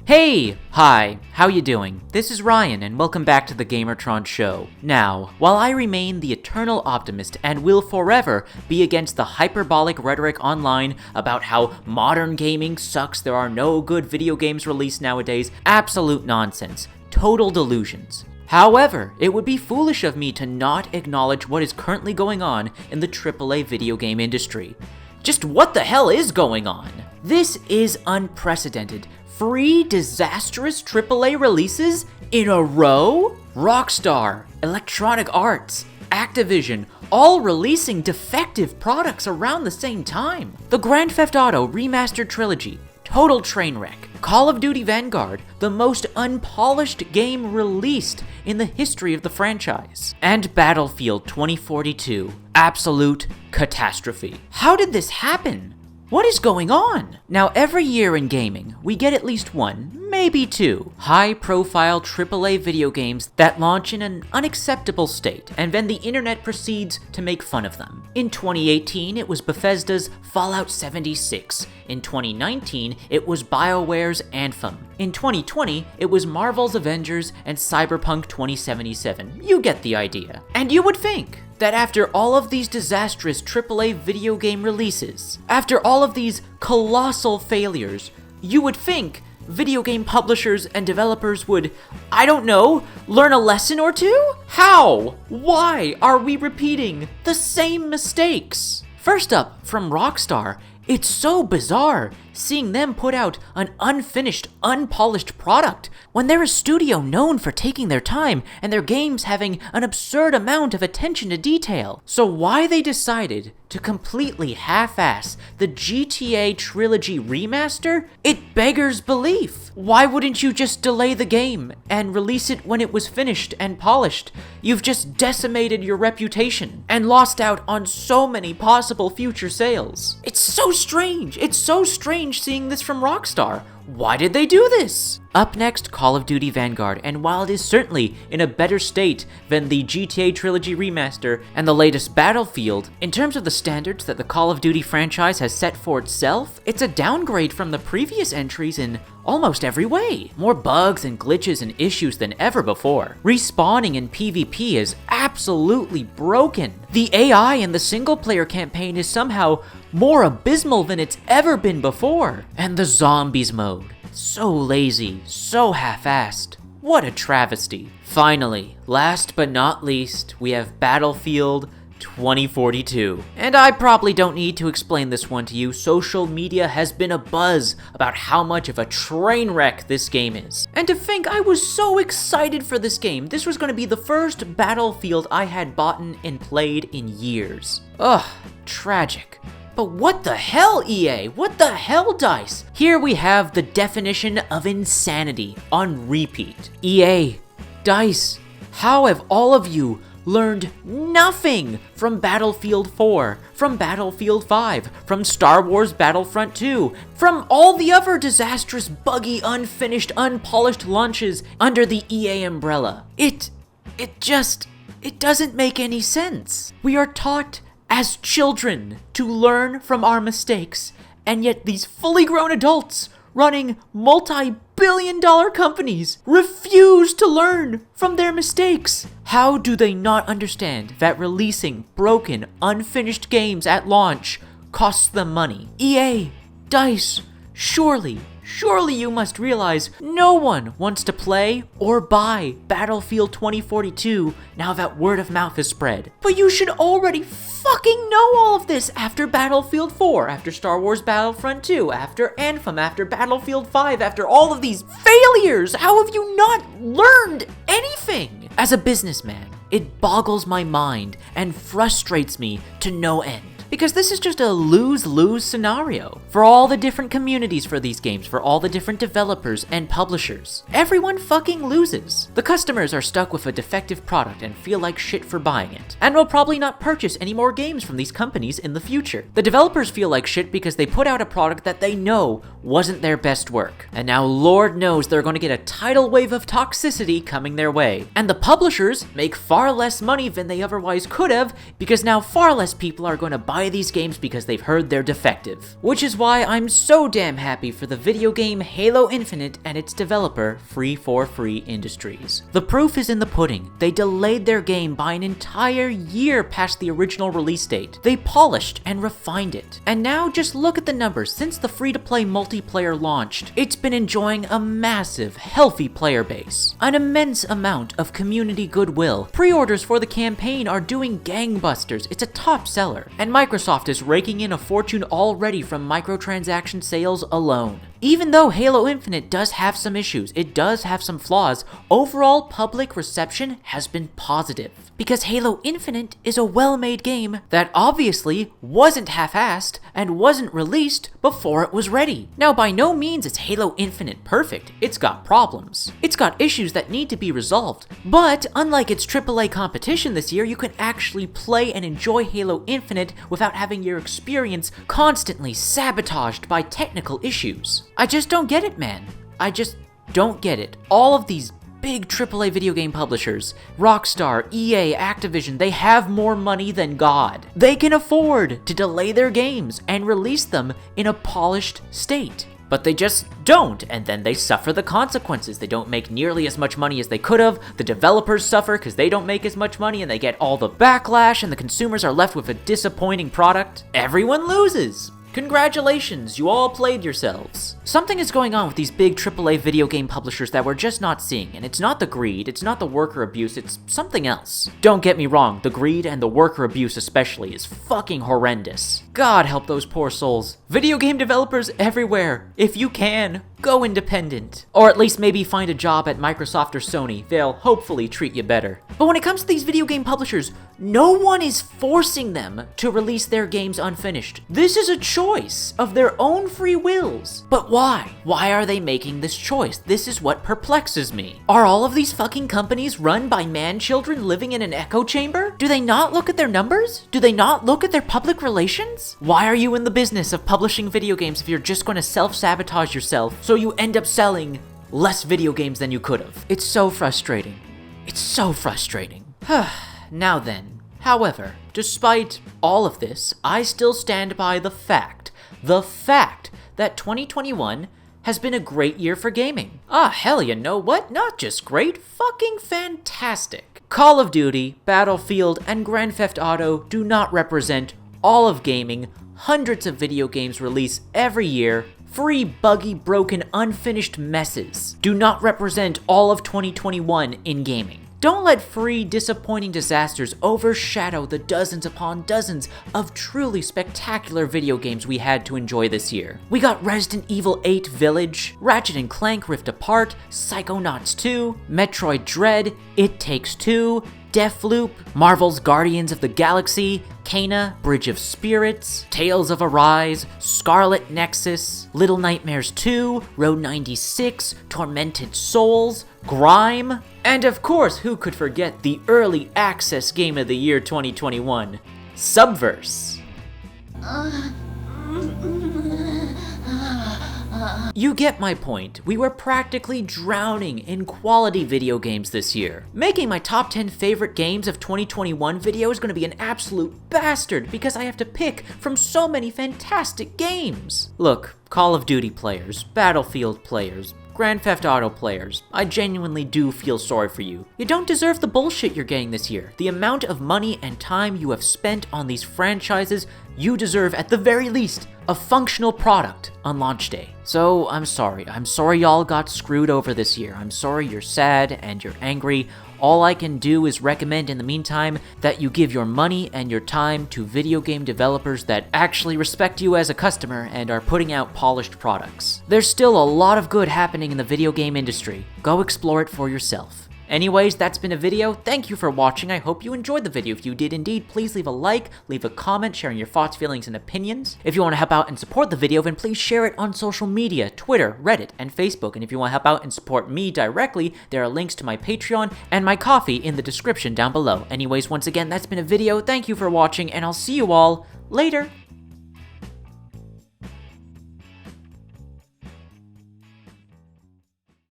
Hey! Hi, how you doing? This is Ryan, and welcome back to the Gamertron Show. Now, while I remain the eternal optimist and will forever be against the hyperbolic rhetoric online about how modern gaming sucks, there are no good video games released nowadays, absolute nonsense. Total delusions. However, it would be foolish of me to not acknowledge what is currently going on in the AAA video game industry. Just what the hell is going on? This is unprecedented. 3 disastrous AAA releases in a row? Rockstar, Electronic Arts, Activision, all releasing defective products around the same time. The Grand Theft Auto Remastered Trilogy, total train wreck. Call of Duty Vanguard, the most unpolished game released in the history of the franchise. And Battlefield 2042, absolute catastrophe. How did this happen? What is going on? Now, every year in gaming, we get at least 1, maybe 2, high-profile AAA video games that launch in an unacceptable state, and then the internet proceeds to make fun of them. In 2018, it was Bethesda's Fallout 76. In 2019, it was BioWare's Anthem. In 2020, it was Marvel's Avengers and Cyberpunk 2077. You get the idea. And you would think that after all of these disastrous AAA video game releases, after all of these colossal failures, you would think video game publishers and developers would, I don't know, learn a lesson or two? How? Why are we repeating the same mistakes? First up, from Rockstar, it's so bizarre seeing them put out an unfinished, unpolished product when they're a studio known for taking their time and their games having an absurd amount of attention to detail. So why they decided to completely half-ass the GTA Trilogy remaster? It beggars belief. Why wouldn't you just delay the game and release it when it was finished and polished? You've just decimated your reputation and lost out on so many possible future sales. It's so strange. It's so strange seeing this from Rockstar. Why did they do this? Up next, Call of Duty Vanguard, and while it is certainly in a better state than the GTA Trilogy remaster and the latest Battlefield, in terms of the standards that the Call of Duty franchise has set for itself, it's a downgrade from the previous entries in almost every way. More bugs and glitches and issues than ever before. Respawning in PvP is absolutely broken. The AI in the single-player campaign is somehow more abysmal than it's ever been before. And the zombies mode. So lazy, so half-assed. What a travesty. Finally, last but not least, we have Battlefield 2042. And I probably don't need to explain this one to you. Social media has been abuzz about how much of a train wreck this game is. And to think I was so excited for this game. This was going to be the first Battlefield I had bought and played in years. Ugh, tragic. But what the hell, EA? What the hell, DICE? Here we have the definition of insanity on repeat. EA, DICE, how have all of you learned nothing from Battlefield 4, from Battlefield 5, from Star Wars Battlefront 2, from all the other disastrous, buggy, unfinished, unpolished launches under the EA umbrella? It doesn't make any sense. We are taught as children to learn from our mistakes, and yet these fully grown adults running multi-billion-dollar companies refuse to learn from their mistakes. How do they not understand that releasing broken, unfinished games at launch costs them money? EA, DICE, surely you must realize no one wants to play or buy Battlefield 2042 now that word of mouth is spread. But you should already fucking know all of this after Battlefield 4, after Star Wars Battlefront 2, after Anthem, after Battlefield 5, after all of these failures. How have you not learned anything? As a businessman, it boggles my mind and frustrates me to no end. Because this is just a lose-lose scenario for all the different communities for these games, for all the different developers and publishers. Everyone fucking loses. The customers are stuck with a defective product and feel like shit for buying it, and will probably not purchase any more games from these companies in the future. The developers feel like shit because they put out a product that they know wasn't their best work, and now Lord knows they're going to get a tidal wave of toxicity coming their way. And the publishers make far less money than they otherwise could have because now far less people are going to buy buy these games because they've heard they're defective. Which is why I'm so damn happy for the video game Halo Infinite and its developer, Free4Free Industries. The proof is in the pudding. They delayed their game by an entire year past the original release date. They polished and refined it. And now just look at the numbers. Since the free-to-play multiplayer launched, it's been enjoying a massive, healthy player base, an immense amount of community goodwill. Pre-orders for the campaign are doing gangbusters. It's a top seller. And Microsoft is raking in a fortune already from microtransaction sales alone. Even though Halo Infinite does have some issues, it does have some flaws, overall public reception has been positive. Because Halo Infinite is a well-made game that obviously wasn't half-assed and wasn't released before it was ready. Now, by no means is Halo Infinite perfect. It's got problems. It's got issues that need to be resolved. But unlike its AAA competition this year, you can actually play and enjoy Halo Infinite without having your experience constantly sabotaged by technical issues. I just don't get it, man. I just don't get it. All of these big AAA video game publishers, Rockstar, EA, Activision, they have more money than God. They can afford to delay their games and release them in a polished state. But they just don't, and then they suffer the consequences. They don't make nearly as much money as they could have, the developers suffer because they don't make as much money, and they get all the backlash, and the consumers are left with a disappointing product. Everyone loses! Congratulations, you all played yourselves. Something is going on with these big AAA video game publishers that we're just not seeing, and it's not the greed, it's not the worker abuse, it's something else. Don't get me wrong, the greed and the worker abuse especially is fucking horrendous. God help those poor souls. Video game developers everywhere, if you can, go independent. Or at least maybe find a job at Microsoft or Sony, they'll hopefully treat you better. But when it comes to these video game publishers, no one is forcing them to release their games unfinished. This is a choice of their own free wills. But why? Why are they making this choice? This is what perplexes me. Are all of these fucking companies run by man-children living in an echo chamber? Do they not look at their numbers? Do they not look at their public relations? Why are you in the business of publishing video games if you're just going to self-sabotage yourself so you end up selling less video games than you could have? It's so frustrating. It's so frustrating. Now then, however, despite all of this, I still stand by the fact that 2021 has been a great year for gaming. Ah, hell, you know what? Not just great, fucking fantastic. Call of Duty, Battlefield, and Grand Theft Auto do not represent all of gaming. Hundreds of video games release every year. Free, buggy, broken, unfinished messes do not represent all of 2021 in gaming. Don't let free, disappointing disasters overshadow the dozens upon dozens of truly spectacular video games we had to enjoy this year. We got Resident Evil 8 Village, Ratchet & Clank Rift Apart, Psychonauts 2, Metroid Dread, It Takes Two, Deathloop, Marvel's Guardians of the Galaxy, Kena, Bridge of Spirits, Tales of Arise, Scarlet Nexus, Little Nightmares 2, Road 96, Tormented Souls, Grime, and of course, who could forget the early access game of the year 2021, Subverse. You get my point. We were practically drowning in quality video games this year. Making my top 10 favorite games of 2021 video is going to be an absolute bastard because I have to pick from so many fantastic games. Look, Call of Duty players, Battlefield players, Grand Theft Auto players, I genuinely do feel sorry for you. You don't deserve the bullshit you're getting this year. The amount of money and time you have spent on these franchises, you deserve at the very least a functional product on launch day. So I'm sorry. I'm sorry y'all got screwed over this year. I'm sorry you're sad and you're angry. All I can do is recommend in the meantime that you give your money and your time to video game developers that actually respect you as a customer and are putting out polished products. There's still a lot of good happening in the video game industry. Go explore it for yourself. Anyways, that's been a video. Thank you for watching. I hope you enjoyed the video. If you did indeed, please leave a like, leave a comment sharing your thoughts, feelings, and opinions. If you want to help out and support the video, then please share it on social media, Twitter, Reddit, and Facebook. And if you want to help out and support me directly, there are links to my Patreon and my Ko-fi in the description down below. Anyways, once again, that's been a video. Thank you for watching, and I'll see you all later.